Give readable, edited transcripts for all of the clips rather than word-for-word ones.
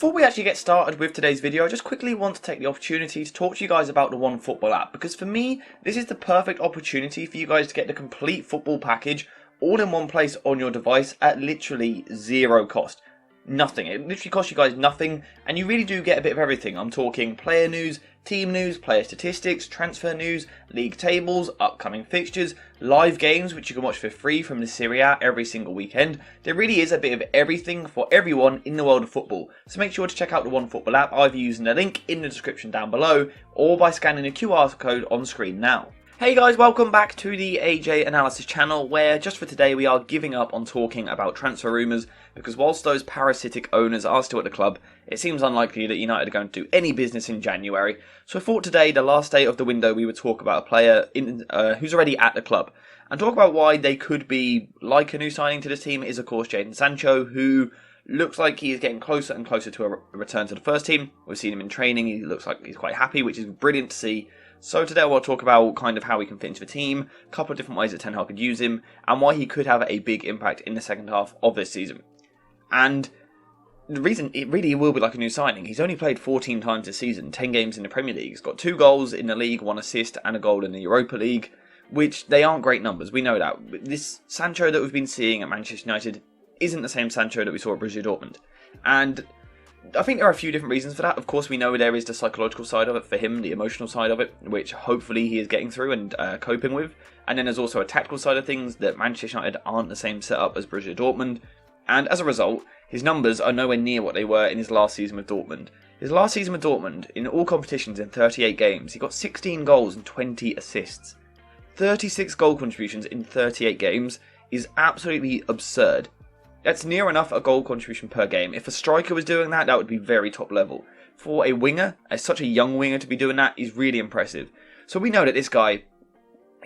Before we actually get started with today's video, I just quickly want to take the opportunity to talk to you guys about the OneFootball app, because for me, this is the perfect opportunity for you guys to get the complete football package all in one place on your device at literally zero cost. Nothing. It literally costs you guys nothing, and you really do get a bit of everything. I'm talking player news, team news, player statistics, transfer news, league tables, upcoming fixtures, live games which you can watch for free from the Serie A every single weekend. There really is a bit of everything for everyone in the world of football. So make sure to check out the OneFootball app either using the link in the description down below or by scanning the QR code on screen now. Hey guys, welcome back to the AJ Analysis channel, where just for today we are giving up on talking about transfer rumours, because whilst those parasitic owners are still at the club, it seems unlikely that United are going to do any business in January. So I thought today, the last day of the window, we would talk about a player who's already at the club, and talk about why they could be like a new signing to this team. Is of course Jadon Sancho, who looks like he is getting closer and closer to a return to the first team. We've seen him in training, he looks like he's quite happy, which is brilliant to see. So today I want to talk about kind of how he can fit into the team, a couple of different ways that Tenn Hag could use him, and why he could have a big impact in the second half of this season. And the reason it really will be like a new signing, he's only played 14 times this season, 10 games in the Premier League. He's got 2 goals in the league, 1 assist and a goal in the Europa League, which they aren't great numbers, we know that. This Sancho that we've been seeing at Manchester United isn't the same Sancho that we saw at Borussia Dortmund. And I think there are a few different reasons for that. Of course, we know there is the psychological side of it for him, the emotional side of it, which hopefully he is getting through and coping with. And then there's also a tactical side of things, that Manchester United aren't the same setup as Borussia Dortmund. And as a result, his numbers are nowhere near what they were in his last season with Dortmund. His last season with Dortmund, in all competitions in 38 games, he got 16 goals and 20 assists. 36 goal contributions in 38 games is absolutely absurd. That's near enough a goal contribution per game. If a striker was doing that, that would be very top level. For a winger, as such a young winger to be doing that, is really impressive. So we know that this guy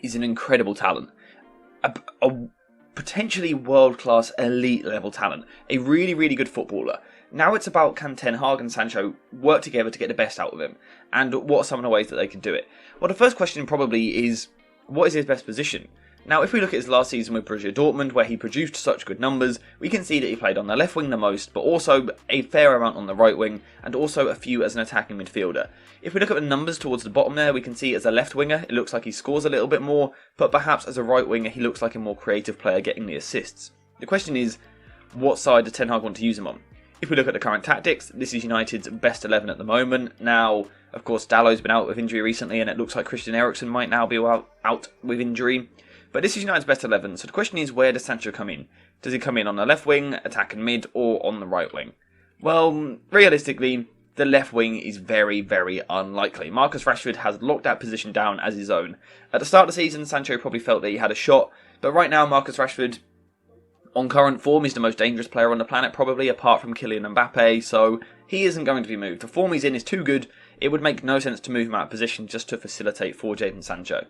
is an incredible talent. A potentially world-class, elite level talent. A really, really good footballer. Now it's about, can Tenn Hag and Sancho work together to get the best out of him? And what are some of the ways that they can do it? Well, the first question probably is, what is his best position? Now, if we look at his last season with Borussia Dortmund, where he produced such good numbers, we can see that he played on the left wing the most, but also a fair amount on the right wing, and also a few as an attacking midfielder. If we look at the numbers towards the bottom there, we can see as a left winger, it looks like he scores a little bit more, but perhaps as a right winger, he looks like a more creative player getting the assists. The question is, what side does Tenn Hag want to use him on? If we look at the current tactics, this is United's best 11 at the moment. Now, of course, Dalot's been out with injury recently, and it looks like Christian Eriksen might now be out with injury. But this is United's best 11, so the question is, where does Sancho come in? Does he come in on the left wing, attacking mid, or on the right wing? Well, realistically, the left wing is very, very unlikely. Marcus Rashford has locked that position down as his own. At the start of the season, Sancho probably felt that he had a shot, but right now Marcus Rashford, on current form, is the most dangerous player on the planet, probably, apart from Kylian Mbappe, so he isn't going to be moved. The form he's in is too good. It would make no sense to move him out of position just to facilitate for Jadon Sancho.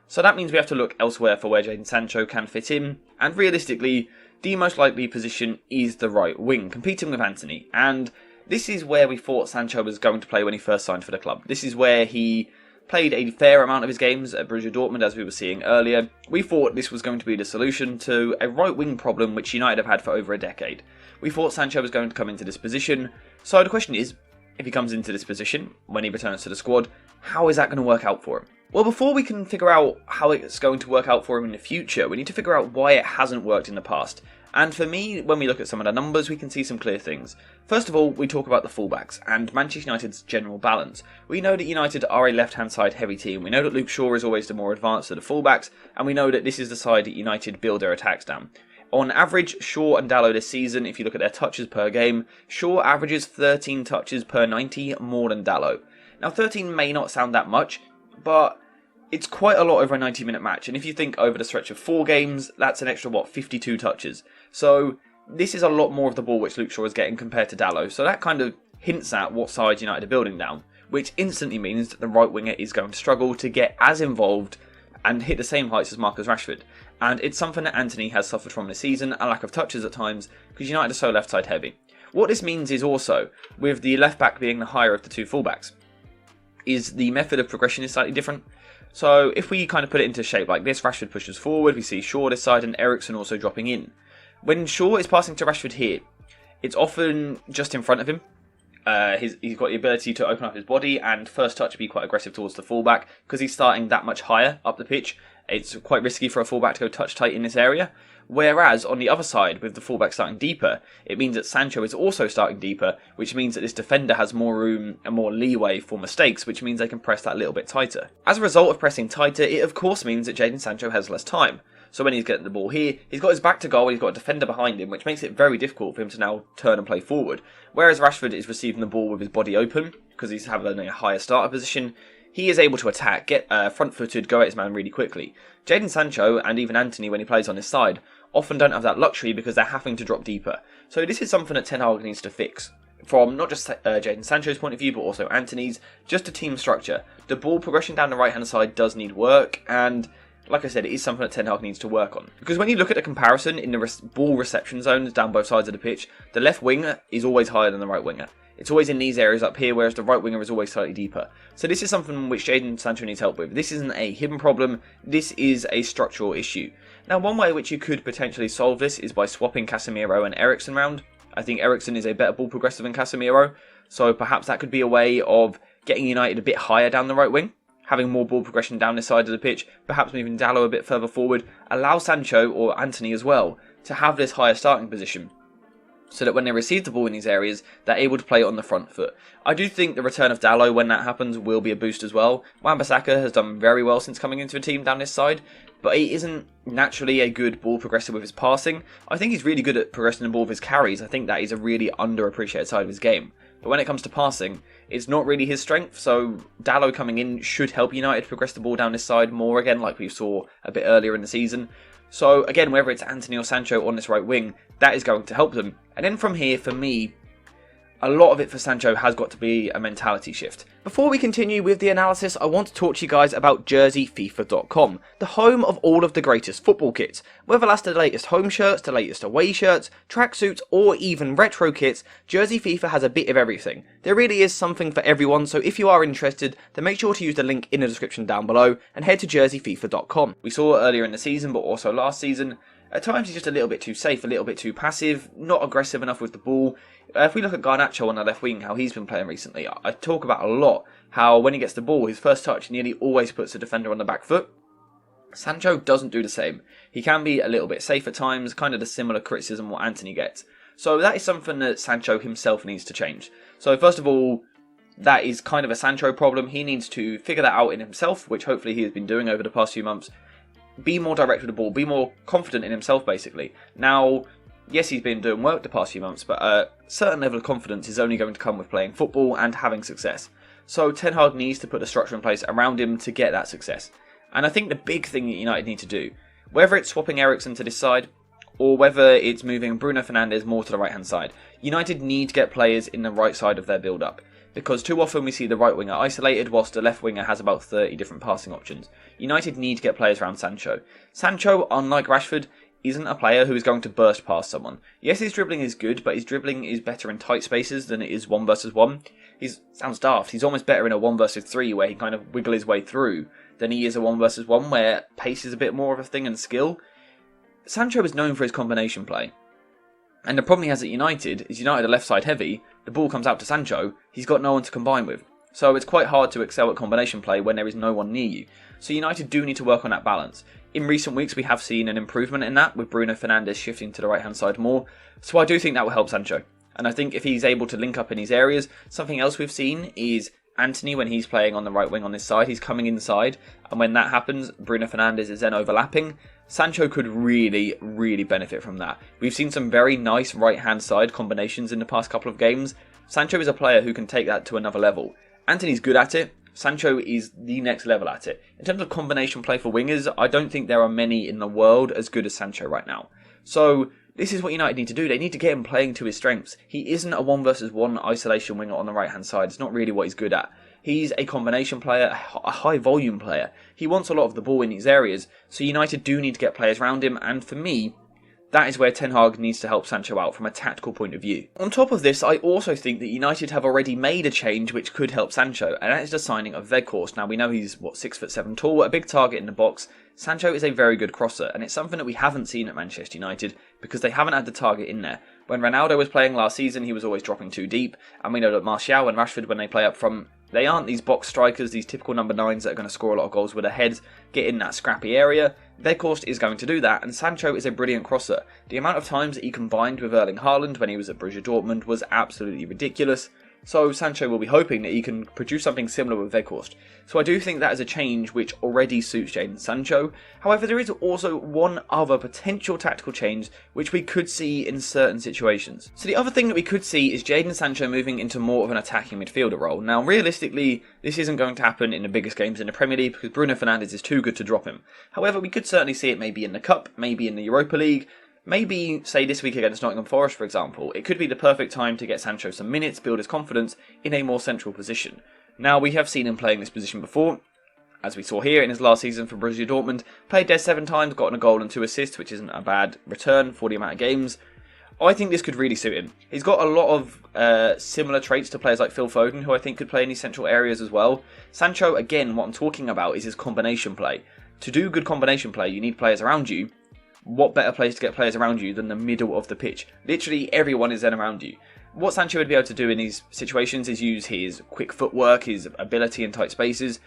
So that means we have to look elsewhere for where Jadon Sancho can fit in, and realistically, the most likely position is the right wing, competing with Antony, and this is where we thought Sancho was going to play when he first signed for the club. This is where he played a fair amount of his games at Borussia Dortmund, as we were seeing earlier. We thought this was going to be the solution to a right wing problem which United have had for over a decade. We thought Sancho was going to come into this position, so the question is, if he comes into this position, when he returns to the squad, how is that going to work out for him? Well, before we can figure out how it's going to work out for him in the future, we need to figure out why it hasn't worked in the past. And for me, when we look at some of the numbers, we can see some clear things. First of all, we talk about the fullbacks and Manchester United's general balance. We know that United are a left-hand side heavy team. We know that Luke Shaw is always the more advanced of the fullbacks, and we know that this is the side that United build their attacks down. On average, Shaw and Dalot this season, if you look at their touches per game, Shaw averages 13 touches per 90 more than Dalot. Now, 13 may not sound that much, but it's quite a lot over a 90-minute match, and if you think over the stretch of 4 games, that's an extra, 52 touches. So this is a lot more of the ball which Luke Shaw is getting compared to Dalot, so that kind of hints at what side United are building down, which instantly means that the right winger is going to struggle to get as involved and hit the same heights as Marcus Rashford. And it's something that Antony has suffered from this season, a lack of touches at times, because United are so left-side heavy. What this means is also, with the left-back being the higher of the 2 fullbacks, is the method of progression is slightly different. So if we kind of put it into shape like this, Rashford pushes forward, we see Shaw this side and Eriksen also dropping in. When Shaw is passing to Rashford here, it's often just in front of him, He's got the ability to open up his body and first touch be quite aggressive towards the fullback because he's starting that much higher up the pitch. It's quite risky for a fullback to go touch tight in this area. Whereas on the other side, with the fullback starting deeper, it means that Sancho is also starting deeper, which means that this defender has more room and more leeway for mistakes, which means they can press that little bit tighter. As a result of pressing tighter, it of course means that Jadon Sancho has less time. So when he's getting the ball here, he's got his back to goal, he's got a defender behind him, which makes it very difficult for him to now turn and play forward. Whereas Rashford is receiving the ball with his body open, because he's having a higher starter position, he is able to attack, get front-footed, go at his man really quickly. Jadon Sancho, and even Antony when he plays on his side, often don't have that luxury because they're having to drop deeper. So this is something that Tenn Hag needs to fix. From not just Jadon Sancho's point of view, but also Antony's, just a team structure. The ball progression down the right-hand side does need work, and like I said, it is something that Tenn Hag needs to work on. Because when you look at the comparison in the ball reception zones down both sides of the pitch, the left winger is always higher than the right winger. It's always in these areas up here, whereas the right winger is always slightly deeper. So this is something which Jadon Sancho needs help with. This isn't a hidden problem, this is a structural issue. Now, one way which you could potentially solve this is by swapping Casemiro and Eriksen round. I think Eriksen is a better ball progressor than Casemiro, so perhaps that could be a way of getting United a bit higher down the right wing, having more ball progression down this side of the pitch, perhaps moving Dalot a bit further forward, allow Sancho or Antony as well to have this higher starting position, so that when they receive the ball in these areas, they're able to play it on the front foot. I do think the return of Dalot, when that happens, will be a boost as well. Wan-Bissaka has done very well since coming into the team down this side, but he isn't naturally a good ball progressor with his passing. I think he's really good at progressing the ball with his carries. I think that is a really underappreciated side of his game. But when it comes to passing, it's not really his strength, so Dalot coming in should help United progress the ball down this side more again, like we saw a bit earlier in the season. So again, whether it's Antony or Sancho on this right wing, that is going to help them. And then from here, for me, a lot of it for Sancho has got to be a mentality shift. Before we continue with the analysis, I want to talk to you guys about JerseyFIFA.com, the home of all of the greatest football kits. Whether that's the latest home shirts, the latest away shirts, tracksuits, or even retro kits, Jersey FIFA has a bit of everything. There really is something for everyone, so if you are interested, then make sure to use the link in the description down below and head to JerseyFIFA.com. We saw it earlier in the season, but also last season. At times he's just a little bit too safe, a little bit too passive, not aggressive enough with the ball. If we look at Garnacho on the left wing, how he's been playing recently, I talk about a lot how when he gets the ball, his first touch nearly always puts the defender on the back foot. Sancho doesn't do the same. He can be a little bit safe at times, kind of the similar criticism what Antony gets. So that is something that Sancho himself needs to change. So first of all, that is kind of a Sancho problem. He needs to figure that out in himself, which hopefully he has been doing over the past few months. Be more direct with the ball, be more confident in himself basically. Now, yes, he's been doing work the past few months, but a certain level of confidence is only going to come with playing football and having success. So Tenn Hag needs to put a structure in place around him to get that success. And I think the big thing that United need to do, whether it's swapping Eriksen to this side, or whether it's moving Bruno Fernandes more to the right-hand side, United need to get players in the right side of their build-up. Because too often we see the right winger isolated whilst the left winger has about 30 different passing options. United need to get players around Sancho. Sancho, unlike Rashford, isn't a player who is going to burst past someone. Yes, his dribbling is good, but his dribbling is better in tight spaces than it is 1 versus 1. Sounds daft, he's almost better in a 1 versus 3 where he kind of wiggle his way through than he is a 1 versus 1 where pace is a bit more of a thing and skill. Sancho is known for his combination play. And the problem he has at United is United are left side heavy, the ball comes out to Sancho, he's got no one to combine with. So it's quite hard to excel at combination play when there is no one near you. So United do need to work on that balance. In recent weeks we have seen an improvement in that with Bruno Fernandes shifting to the right hand side more. So I do think that will help Sancho. And I think if he's able to link up in these areas, something else we've seen is Antony when he's playing on the right wing on this side, he's coming inside. And when that happens, Bruno Fernandes is then overlapping. Sancho could really, really benefit from that. We've seen some very nice right-hand side combinations in the past couple of games. Sancho is a player who can take that to another level. Antony's good at it. Sancho is the next level at it. In terms of combination play for wingers, I don't think there are many in the world as good as Sancho right now. So this is what United need to do. They need to get him playing to his strengths. He isn't a 1 versus 1 isolation winger on the right-hand side. It's not really what he's good at. He's a combination player, a high volume player. He wants a lot of the ball in these areas, so United do need to get players around him, and for me, that is where Ten Hag needs to help Sancho out from a tactical point of view. On top of this, I also think that United have already made a change which could help Sancho, and that is the signing of Weghorst. Now we know he's, 6'7" tall, a big target in the box. Sancho is a very good crosser, and it's something that we haven't seen at Manchester United because they haven't had the target in there. When Ronaldo was playing last season, he was always dropping too deep, and we know that Martial and Rashford, when they play up front, they aren't these box strikers, these typical number 9s that are going to score a lot of goals with their heads, get in that scrappy area. Weghorst is going to do that, and Sancho is a brilliant crosser. The amount of times that he combined with Erling Haaland when he was at Borussia Dortmund was absolutely ridiculous. So Sancho will be hoping that he can produce something similar with Weghorst. So I do think that is a change which already suits Jadon Sancho. However, there is also one other potential tactical change which we could see in certain situations. So the other thing that we could see is Jadon Sancho moving into more of an attacking midfielder role. Now realistically, this isn't going to happen in the biggest games in the Premier League because Bruno Fernandes is too good to drop him. However, we could certainly see it maybe in the Cup, maybe in the Europa League. Maybe, say this week against Nottingham Forest, for example, it could be the perfect time to get Sancho some minutes, build his confidence in a more central position. Now, we have seen him playing this position before, as we saw here in his last season for Borussia Dortmund. Played there 7 times, gotten a goal and 2 assists, which isn't a bad return for the amount of games. I think this could really suit him. He's got a lot of similar traits to players like Phil Foden, who I think could play in these central areas as well. Sancho, again, what I'm talking about is his combination play. To do good combination play, you need players around you. What better place to get players around you than the middle of the pitch? Literally everyone is then around you. What Sancho would be able to do in these situations is use his quick footwork, his ability in tight spaces.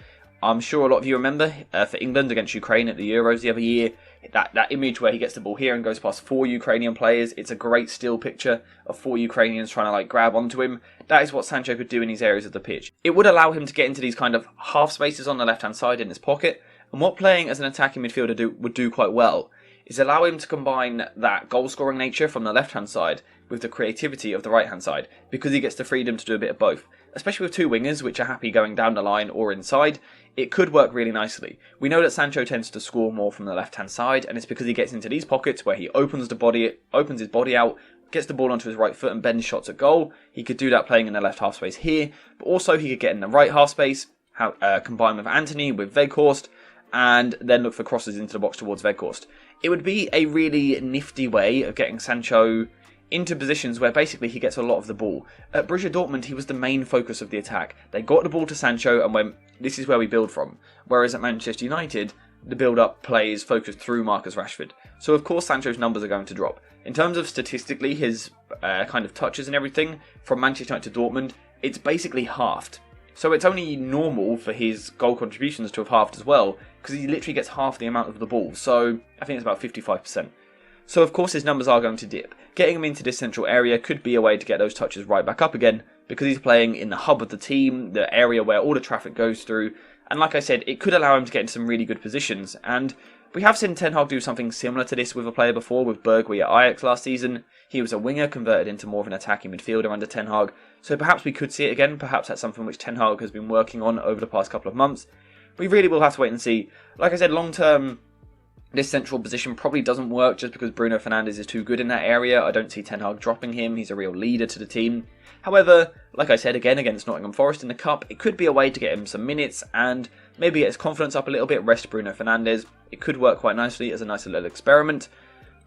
I'm sure a lot of you remember for England against Ukraine at the Euros the other year, that image where he gets the ball here and goes past 4 Ukrainian players. It's a great still picture of 4 Ukrainians trying to grab onto him. That is what Sancho could do in these areas of the pitch. It would allow him to get into these kind of half spaces on the left hand side in his pocket, and what playing as an attacking midfielder would do quite well is allow him to combine that goal-scoring nature from the left-hand side with the creativity of the right-hand side, because he gets the freedom to do a bit of both. Especially with 2 wingers, which are happy going down the line or inside, it could work really nicely. We know that Sancho tends to score more from the left-hand side, and it's because he gets into these pockets where he opens his body out, gets the ball onto his right foot and bends shots at goal. He could do that playing in the left half space here, but also he could get in the right half space, combine with Antony, with Weghorst, and then look for crosses into the box towards Weghorst. It would be a really nifty way of getting Sancho into positions where basically he gets a lot of the ball. At Borussia Dortmund, he was the main focus of the attack. They got the ball to Sancho and this is where we build from. Whereas at Manchester United, the build-up play is focused through Marcus Rashford. So of course Sancho's numbers are going to drop. In terms of statistically, his kind of touches and everything from Manchester United to Dortmund, it's basically halved. So it's only normal for his goal contributions to have halved as well, because he literally gets half the amount of the ball. So I think it's about 55%. So of course his numbers are going to dip. Getting him into this central area could be a way to get those touches right back up again, because he's playing in the hub of the team, the area where all the traffic goes through. And like I said, it could allow him to get into some really good positions. And we have seen Ten Hag do something similar to this with a player before, with Bergwijn at Ajax last season. He was a winger converted into more of an attacking midfielder under Ten Hag. So perhaps we could see it again. Perhaps that's something which Ten Hag has been working on over the past couple of months. We really will have to wait and see. Like I said, long term, this central position probably doesn't work just because Bruno Fernandes is too good in that area. I don't see Ten Hag dropping him. He's a real leader to the team. However, like I said again against Nottingham Forest in the Cup, it could be a way to get him some minutes and maybe get his confidence up a little bit, rest Bruno Fernandes. It could work quite nicely as a nice little experiment.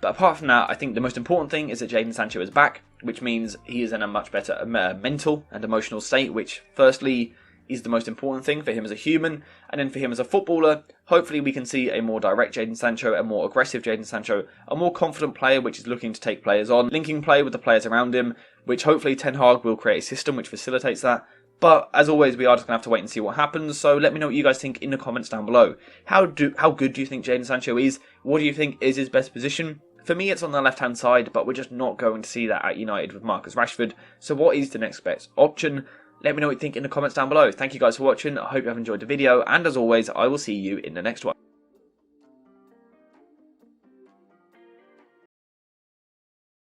But apart from that, I think the most important thing is that Jadon Sancho is back, which means he is in a much better mental and emotional state, which firstly is the most important thing for him as a human, and then for him as a footballer, hopefully we can see a more direct Jadon Sancho, a more aggressive Jadon Sancho, a more confident player which is looking to take players on, linking play with the players around him, which hopefully Ten Hag will create a system which facilitates that. But as always, we are just going to have to wait and see what happens, so let me know what you guys think in the comments down below. How good do you think Jadon Sancho is? What do you think is his best position? For me, it's on the left-hand side, but we're just not going to see that at United with Marcus Rashford. So what is the next best option? Let me know what you think in the comments down below. Thank you guys for watching. I hope you have enjoyed the video. And as always, I will see you in the next one.